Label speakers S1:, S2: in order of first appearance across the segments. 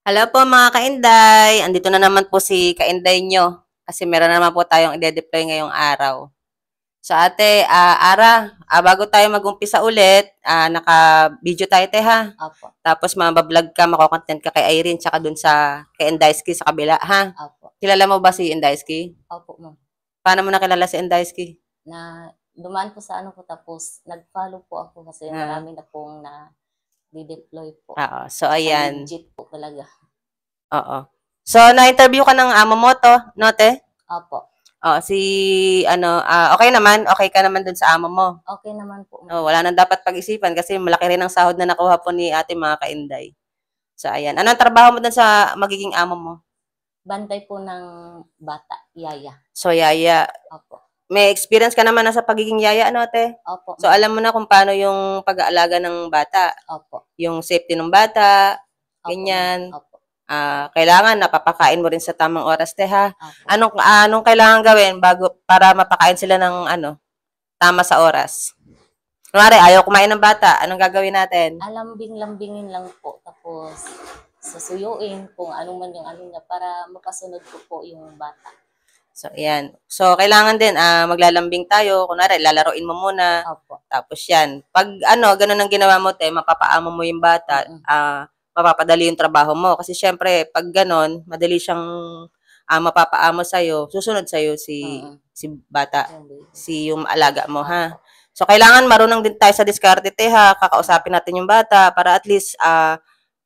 S1: Hello po mga kainday, andito na naman po si kainday nyo kasi meron na naman po tayong ide-deploy ngayong araw. So ate, Ara, bago tayo mag-umpisa ulit, naka-video tayo te ha.
S2: Opo,
S1: Tapos mabablog ka, mako-content ka kay Irene tsaka dun sa kay Indaiski sa kabila ha.
S2: opo.
S1: Kilala mo ba si Indaiski?
S2: Opo, ma'am.
S1: Paano mo nakilala si Indaiski?
S2: Na dumaan po sa ano ko tapos nag-follow po ako kasi
S1: Ah,
S2: marami na pong na deploy po.
S1: oo. So
S2: Tsaka
S1: ayan.
S2: legit po talaga.
S1: Oo. So na-interview ka ng amo mo to, no te?
S2: Opo.
S1: Oo, si ano, okay naman, okay ka naman dun sa amo mo.
S2: Okay naman po,
S1: Oh,
S2: ma'am.
S1: wala nang dapat pag-isipan kasi malaki rin ang sahod na nakuha po ni ate mga kainday. So, ayan. Anong trabaho mo dun sa magiging amo mo?
S2: Bantay po ng bata, yaya.
S1: So, yaya.
S2: Opo.
S1: May experience ka naman na sa pagiging yaya, ano ate?
S2: Opo,
S1: So,
S2: ma'am.
S1: alam mo na kung paano yung pag-aalaga ng bata.
S2: Opo.
S1: Yung safety ng bata,
S2: Opo, ma'am.
S1: ganyan.
S2: Opo.
S1: Kailangan napapakain mo rin sa tamang oras, te, ha?
S2: Opo.
S1: Anong kailangan gawin bago para mapakain sila ng tama sa oras? Kunwari, ayaw kumain ng bata, anong gagawin natin?
S2: Lambing-lambingin lang po. Tapos susuyuin kung ano man yung ano niya para makasunod ko po yung bata.
S1: So, ayan. So, kailangan din, maglalambing tayo. Kunwari, lalaroin mo muna.
S2: Opo.
S1: Tapos yan. Pag ganun ang ginawa mo, te, mapapaamo mo yung bata,
S2: Mm-mm.
S1: mapapadali yung trabaho mo. Kasi syempre, pag ganun, madali siyang mapapaamo sa'yo. Susunod sa'yo
S2: Mm-mm.
S1: si bata,
S2: Yung baby.
S1: si yung alaga mo, ha?
S2: Opo.
S1: So, kailangan marunong din tayo sa diskarte, te, ha? Kakausapin natin yung bata para at least,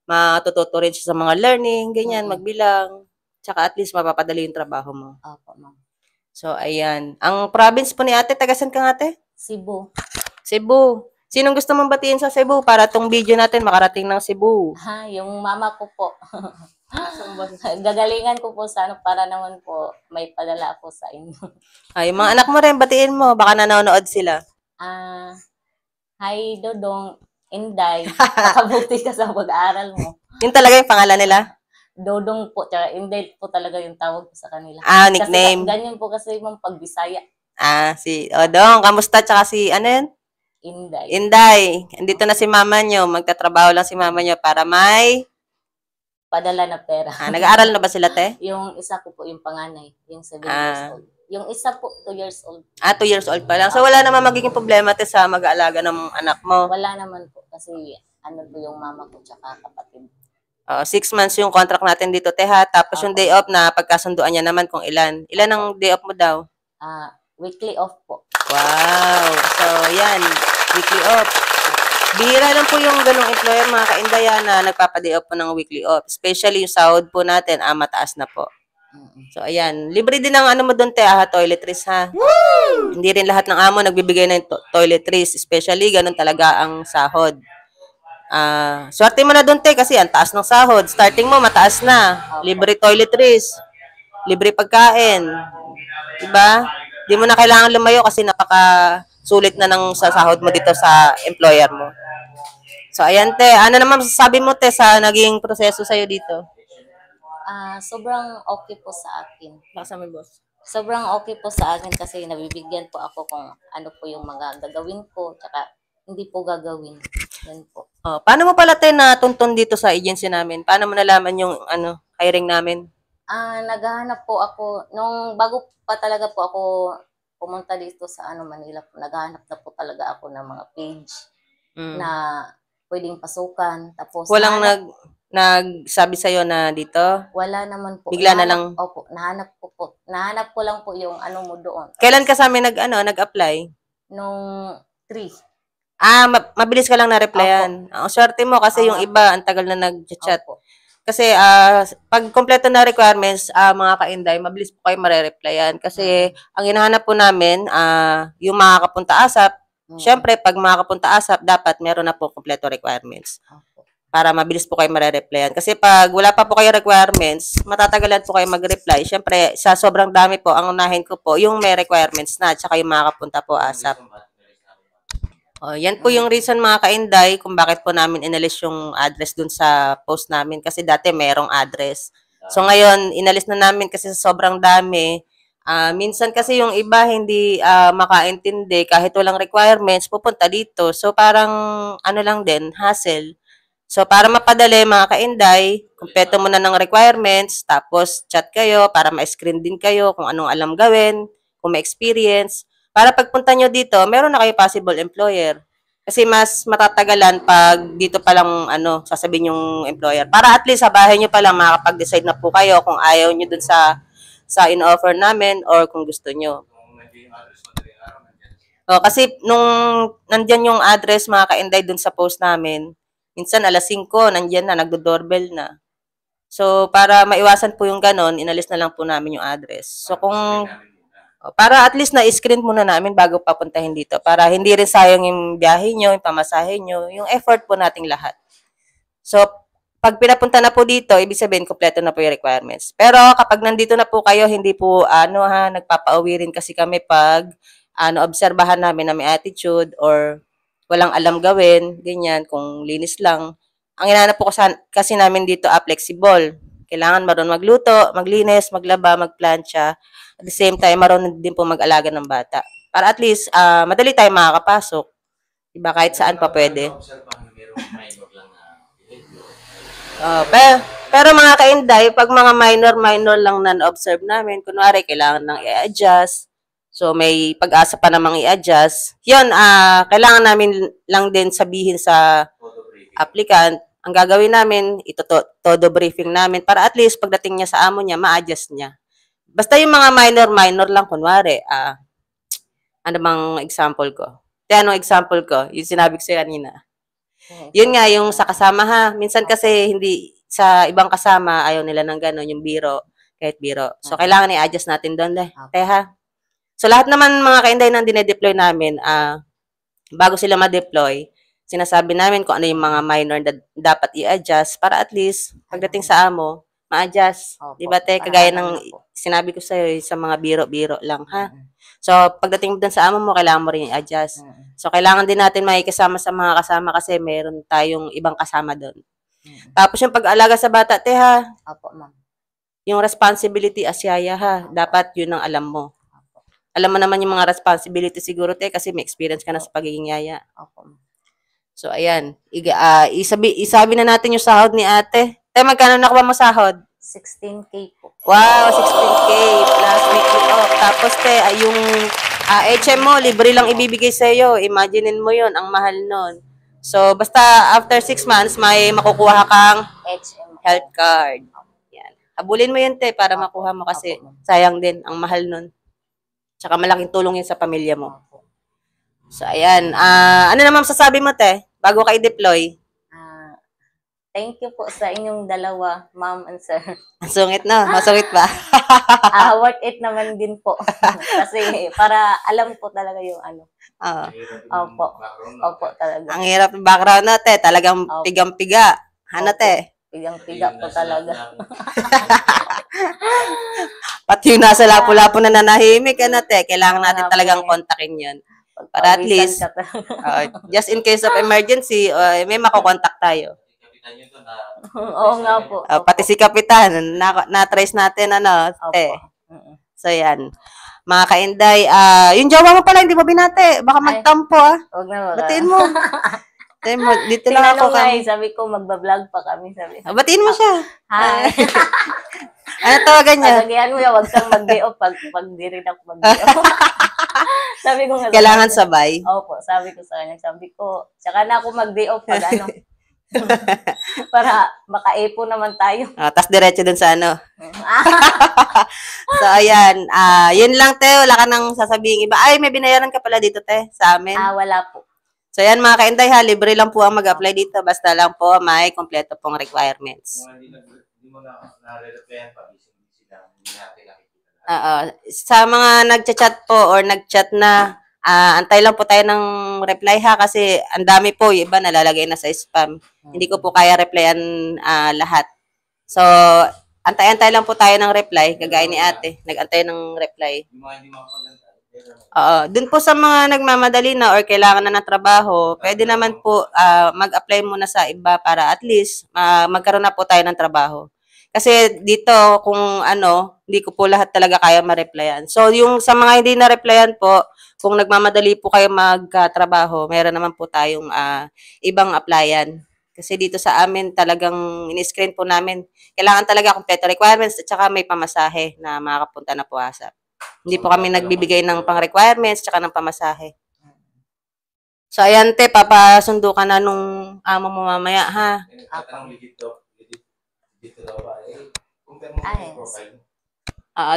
S1: matututo rin siya sa mga learning, ganyan,
S2: Mm-mm.
S1: magbilang. Tsaka at least mapapadali yung trabaho mo.
S2: Opo, ma'am.
S1: So, ayan. Ang province po ni ate, tagasan ka nga ate?
S2: Cebu.
S1: Cebu. Sinong gusto mong batiin sa Cebu para tong video natin makarating ng Cebu?
S2: Yung mama ko po. Gagalingan ko po sa ano para naman po may padala ako sa inyo.
S1: Ay, yung mga anak mo rin, batiin mo. Baka nanonood sila.
S2: Ah, Hi Dodong, Inday, makabuti ka sa pag-aaral mo.
S1: Yun talaga yung pangalan nila?
S2: Dodong po, tsaka Inday po talaga yung tawag ko sa kanila. Kasi
S1: Nickname.
S2: ganyan po kasi yung pag Bisaya,
S1: Si Odong. Kamusta? Tsaka si, ano yun?
S2: Inday.
S1: Inday. Andito na si mama nyo. Magtatrabaho lang si mama nyo para may...
S2: Padala na pera.
S1: Nag-aaral na ba sila, te?
S2: Yung isa ko po yung panganay, yung 7 years old. Yung isa po, 2 years old.
S1: 2 years old pa lang. So, wala naman magiging problema, te, sa mag-aalaga ng anak mo.
S2: Wala naman po kasi ano po yung mama ko tsaka kapatid.
S1: 6 months yung contract natin dito, Teha. Tapos yung
S2: Opo.
S1: day off na pagkasunduan niya naman kung ilan. Ilan ang day off mo daw?
S2: Weekly off po.
S1: Wow. So, yan. Weekly off. Bihira lang po yung ganong employer, mga kaindaya, na nagpapa-day off po ng weekly off. Especially yung sahod po natin, mataas na po.
S2: Mm-mm.
S1: So, ayan. Libre din ang ano mo doon, te, toiletries, ha? Hindi rin lahat ng amo nagbibigay ng toiletries. Especially, ganun talaga ang sahod. Swerte mo na doon, te, kasi ang taas ng sahod. Starting mo, mataas na. Libre toiletries. Libre pagkain. Diba? Di mo na kailangan lumayo kasi napaka-sulit na ng sa sahod mo dito sa employer mo. So, ayan, te. Ano naman masasabi mo, te, sa naging proseso sa'yo dito?
S2: Sobrang okay po sa akin.
S1: Baka mo, boss.
S2: Sobrang okay po sa akin kasi nabibigyan po ako kung ano po yung mga gagawin ko, tsaka hindi po gagawin. Yan po.
S1: Paano mo pala, te, natuntun dito sa agency namin? Paano mo nalaman yung hiring namin?
S2: Naghahanap po ako, nung bago pa talaga po ako pumunta dito sa Manila po, naghahanap na po talaga ako ng mga page na pwedeng pasukan. Tapos
S1: Walang nagsabi sa'yo na dito?
S2: wala naman po.
S1: Bigla na lang?
S2: Opo, nahanap ko po. Nahanap ko lang po yung ano mo doon.
S1: Kailan ka sa amin nag-apply?
S2: Nung 3.
S1: Mabilis ka lang na-replyan. Ang swerte mo kasi yung iba, ang tagal na nag-chat.
S2: Opo.
S1: Kasi pag kompleto na requirements, mga kainday, mabilis po kayo mare-replyan. Kasi ang hinahanap po namin, yung makakapunta ASAP. Siyempre, pag makakapunta ASAP, dapat meron na po kompleto requirements.
S2: Opo.
S1: Para mabilis po kayo mare-replyan. Kasi pag wala pa po kayo requirements, matatagalan po kayo mag-reply. Siyempre, sa sobrang dami po, ang unahin ko po, yung may requirements na, tsaka yung makakapunta po ASAP. Yan po yung reason, mga kainday, kung bakit po namin inalis yung address dun sa post namin. Kasi dati merong address. So ngayon, inalis na namin kasi sa sobrang dami. Minsan kasi yung iba hindi makaintindi kahit walang requirements, pupunta dito. So parang ano lang din, hassle. So, para mapadali mga kainday, kumpleto mo na ng requirements, tapos chat kayo para ma-screen din kayo kung anong alam gawin, kung may experience. Para pagpunta nyo dito, meron na kayo possible employer. Kasi mas matatagalan pag dito pa lang sasabihin yung employer. Para at least sa bahay nyo pa lang makakapag-decide na po kayo kung ayaw nyo dun sa in-offer namin or kung gusto nyo. Kasi nung nandyan yung address mga kainday dun sa post namin, minsan alas 5, nandyan na, nagdo-doorbell na. So, para maiwasan po yung ganon, inalis na lang po namin yung address. So, para at least na-screen muna namin bago papuntahin dito. Para hindi rin sayang yung biyahe nyo, yung pamasahe nyo, yung effort po nating lahat. So, pag pinapunta na po dito, ibig sabihin, kompleto na po yung requirements. Pero kapag nandito na po kayo, hindi po, nagpapauwi rin kasi kami pag, obserbahan namin na may attitude or walang alam gawin, ganyan, kung linis lang. Ang inaanap po kasi namin dito, flexible. Kailangan marunong magluto, maglinis, maglaba, magplancha. At the same time, marunong din po mag-alaga ng bata. Para at least, madali tayo makakapasok. Diba, kahit saan pa pwede. Pero mga kainday, pag mga minor lang na-observe namin, kunwari, kailangan nang i-adjust, so may pag-asa pa namang i-adjust, yun, kailangan namin lang din sabihin sa applicant, ang gagawin namin, todo briefing namin, para at least pagdating niya sa amo niya, ma-adjust niya. Basta yung mga minor lang, kunwari, ano bang example ko? Anong example ko? Yung sinabi ko sa'yo kanina. Yun nga, yung sa kasama ha. Minsan kasi hindi, sa ibang kasama, ayaw nila ng gano'n, yung biro, kahit biro. So, kailangan i-adjust natin doon, ha. So, lahat naman mga kainday nang dinedeploy namin, bago sila ma-deploy, sinasabi namin kung ano yung mga minor na dapat i-adjust para at least, pagdating sa amo, ma-adjust. Diba, te? Kagaya ng sinabi ko sa'yo, sa mga biro-biro lang, ha. So, pagdating mo dun sa amo mo, kailangan mo rin i-adjust. So, kailangan din natin makikisama sa mga kasama kasi meron tayong ibang kasama doon. Tapos yung pag-alaga sa bata, te ha,
S2: Opo, ma'am.
S1: yung responsibility as yaya ha, dapat yun ang alam mo. Alam mo naman yung mga responsibility siguro, te, kasi may experience ka na sa pagiging yaya.
S2: Opo, ma'am.
S1: So, ayan. Isabi na natin yung sahod ni ate. Te, magkano nakuha mo sahod?
S2: 16K po.
S1: Wow, 16K plus weekly off. Tapos, te, yung HM mo, libre lang ibibigay sa'yo. Imaginein mo yon, ang mahal nun. So, basta after 6 months, may makukuha kang
S2: HM.
S1: health card. Yan. Habulin mo yun, te, para makuha mo kasi sayang din, ang mahal nun. Tsaka malaking tulong yun sa pamilya mo. So, ayan. Ano naman sasabi mo, te, bago ka i-deploy?
S2: Thank you po sa inyong dalawa, ma'am and sir.
S1: Sungit na. Masungit ba?
S2: Worth it naman din po. Kasi para alam po talaga yung ano. Opo. Opo talaga.
S1: Ang hirap ng background na, te. Talagang pigang-piga. Ano, te?
S2: Pigang-piga po talaga.
S1: Pati yung nasa lapo-lapo na nanahimik, ano, te. Kailangan natin talagang kontakin yun. Para at least, just in case of emergency, may makokontak tayo.
S2: Oo nga po.
S1: Pati si Kapitan, na-trace natin, ano, te. So, yan. Mga kainday, yung jowa mo pala, hindi mo binate. Baka magtampo,
S2: Huwag na.
S1: Batiin mo. Dito lang ako kami.
S2: Sabi ko, magbablog pa kami. Sabi.
S1: Batiin mo siya.
S2: Hi.
S1: Ano tawagan niya?
S2: Pagagihan mo yan, huwag kang mag-day off pag di rin ako mag-day off. Sabi ko nga.
S1: Kailangan sabay.
S2: Opo, sabi ko sa kanya. Sabi ko, saka na ako mag-day off pag ano. Para maka-epo naman tayo.
S1: Tapos diretso dun sa ano. So, ayan. Yun lang, te. Wala ka nang sasabihin iba. Ay, may binayaran ka pala dito, te, sa amin.
S2: Wala po.
S1: So, ayan mga kainday, ha. Libre lang po ang mag-apply dito. Basta lang po may kompleto pong requirements.
S3: Hindi mo na nare-replyan pa. Hindi natin nakikita.
S1: Sa mga nagchat-chat po or nagchat na, antay lang po tayo ng reply ha kasi ang dami po, yung iba nalalagay na sa spam. Hindi ko po kaya replyan lahat. So, antay-antay lang po tayo ng reply, kagaya ni ate, nag-antay ng reply.
S3: Yung mga hindi makapaganda.
S1: Dun po sa mga nagmamadali na or kailangan na ng trabaho, pwede naman po mag-apply muna sa iba para at least magkaroon na po tayo ng trabaho. Kasi dito, kung hindi ko po lahat talaga kaya ma-replyan. So, yung sa mga hindi na-replyan po, kung nagmamadali po kayo magtrabaho, meron naman po tayong ibang applyan. Kasi dito sa amin talagang in-screen po namin. Kailangan talaga kompleto requirements at saka may pamasahe na makakapunta na po ASAP. Hindi po kami nagbibigay ng pang-requirements at saka ng pamasahe. So, ayan, te, papasundo ka na nung amo mo mamaya, ha?
S3: Tatanong legit daw ba? Compare mo
S2: Ay,
S3: yung profile.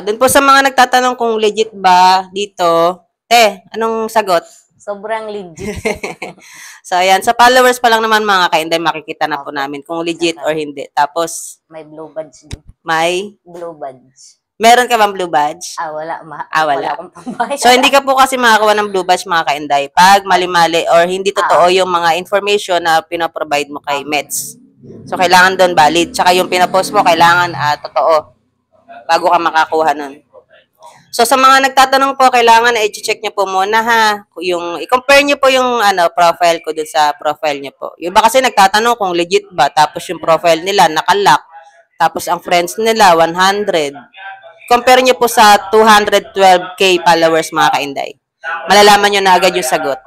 S1: Doon po sa mga nagtatanong kung legit ba dito, te, anong sagot?
S2: sobrang legit.
S1: So, ayan, sa followers pa lang naman mga kainday, makikita na po namin kung legit or hindi. Tapos,
S2: May blue badge din.
S1: may,
S2: Blue badge.
S1: meron ka bang blue badge?
S2: Wala.
S1: Wala.
S2: Akong pambayad.
S1: So, hindi ka po kasi makakuha ng blue badge mga kainday pag mali-mali or hindi totoo yung mga information na pinaprovide mo kay Meds. So, kailangan doon valid. Tsaka yung pinapost mo, kailangan totoo bago ka makakuha nun. So, sa mga nagtatanong po, kailangan i-check nyo po muna ha. I-compare nyo po yung profile ko dun sa profile nyo po. Yung iba kasi nagtatanong kung legit ba, tapos yung profile nila nakalock, tapos ang friends nila 100. Compare nyo po sa 212k followers mga kainday. Malalaman nyo na agad yung sagot.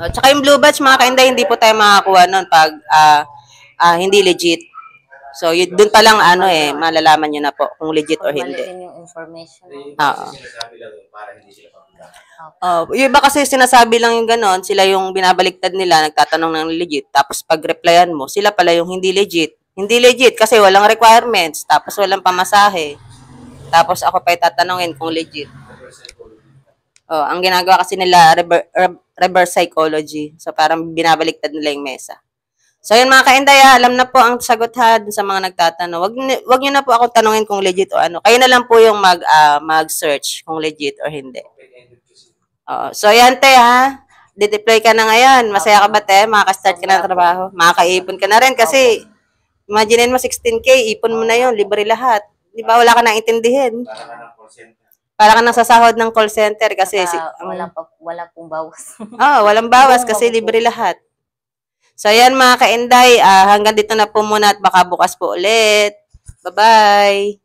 S1: Tsaka yung blue badge mga kainday, hindi po tayo makakuha nun pag hindi legit. So, doon pa lang malalaman nyo na po kung legit or
S2: Mali
S1: hindi.
S2: din yung information.
S1: Oo.
S3: Sinasabi lang yun para hindi sila pagkakataon.
S1: Yung iba kasi sinasabi lang yung ganon, sila yung binabaliktad nila, nagtatanong ng legit, tapos pag-replyan mo, sila pala yung hindi legit. Hindi legit kasi walang requirements, tapos walang pamasahe. Tapos ako pa tatanungin kung legit. Ang ginagawa kasi nila, reverse psychology. So, parang binabaliktad nila yung mesa. So, yun mga kainday, alam na po ang sagot ha dun sa mga nagtatanong. Wag nyo na po ako tanungin kung legit o ano. Kayo na lang po yung mag-search kung legit or hindi. So, yan te ha. Deploy ka na ngayon. Masaya ka ba te? Makaka-start ka na ng trabaho. Makaka-ipon ka na rin kasi imagine mo 16k, ipon mo na yun. Libre lahat. Di ba? Wala ka nang intindihin.
S3: Para ka ng call center.
S1: Para ka nang sasahod ng call center kasi
S2: Wala pong bawas.
S1: walang bawas kasi libre lahat. So, ayan mga kainday, hanggang dito na po muna at baka bukas po ulit. Bye-bye!